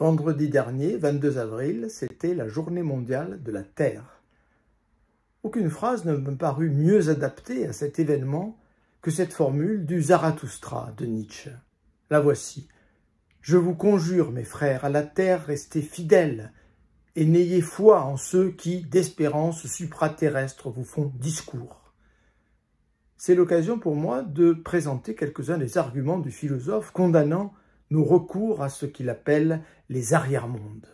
Vendredi dernier, 22 avril, c'était la journée mondiale de la Terre. Aucune phrase ne me parut mieux adaptée à cet événement que cette formule du Zarathustra de Nietzsche. La voici. Je vous conjure, mes frères, à la terre restez fidèles, et n'ayez foi en ceux qui, d'espérance supraterrestre, vous font discours. C'est l'occasion pour moi de présenter quelques-uns des arguments du philosophe condamnant nos recours à ce qu'il appelle les arrière-mondes.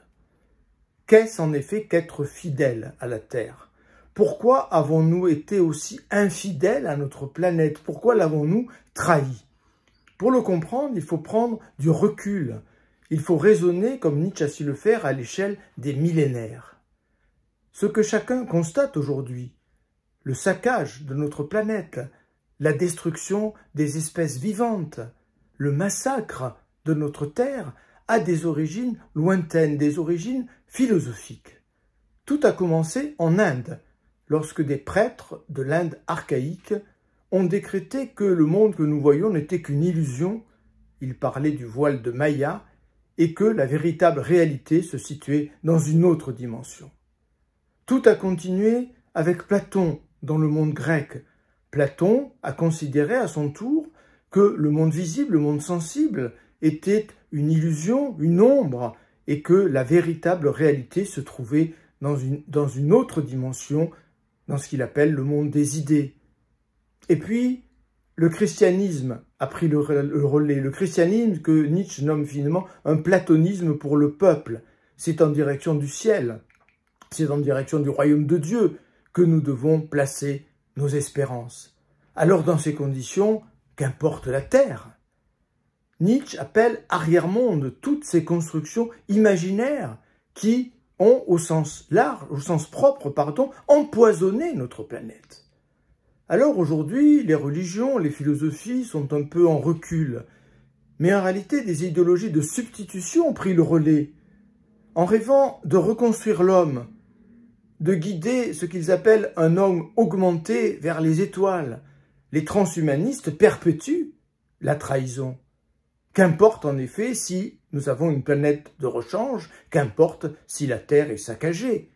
Qu'est-ce en effet qu'être fidèle à la Terre? Pourquoi avons-nous été aussi infidèles à notre planète? Pourquoi l'avons-nous trahi? Pour le comprendre, il faut prendre du recul. Il faut raisonner, comme Nietzsche a su le faire, à l'échelle des millénaires. Ce que chacun constate aujourd'hui, le saccage de notre planète, la destruction des espèces vivantes, le massacre de notre Terre a des origines lointaines, des origines philosophiques. Tout a commencé en Inde, lorsque des prêtres de l'Inde archaïque ont décrété que le monde que nous voyons n'était qu'une illusion, ils parlaient du voile de Maya, et que la véritable réalité se situait dans une autre dimension. Tout a continué avec Platon dans le monde grec. Platon a considéré à son tour que le monde visible, le monde sensible, était une illusion, une ombre, et que la véritable réalité se trouvait dans une autre dimension, dans ce qu'il appelle le monde des idées. Et puis, le christianisme a pris le relais. Le christianisme que Nietzsche nomme finalement un platonisme pour le peuple. C'est en direction du ciel, c'est en direction du royaume de Dieu que nous devons placer nos espérances. Alors, dans ces conditions, qu'importe la terre? Nietzsche appelle arrière-monde toutes ces constructions imaginaires qui ont, au sens large, au sens propre, empoisonné notre planète. Alors aujourd'hui, les religions, les philosophies sont un peu en recul, mais en réalité, des idéologies de substitution ont pris le relais, en rêvant de reconstruire l'homme, de guider ce qu'ils appellent un homme augmenté vers les étoiles. Les transhumanistes perpétuent la trahison. Qu'importe en effet si nous avons une planète de rechange, qu'importe si la Terre est saccagée.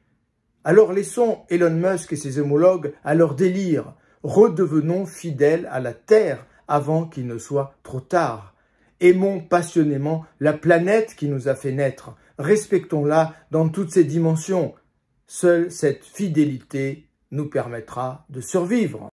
Alors laissons Elon Musk et ses homologues à leur délire. Redevenons fidèles à la Terre avant qu'il ne soit trop tard. Aimons passionnément la planète qui nous a fait naître. Respectons-la dans toutes ses dimensions. Seule cette fidélité nous permettra de survivre.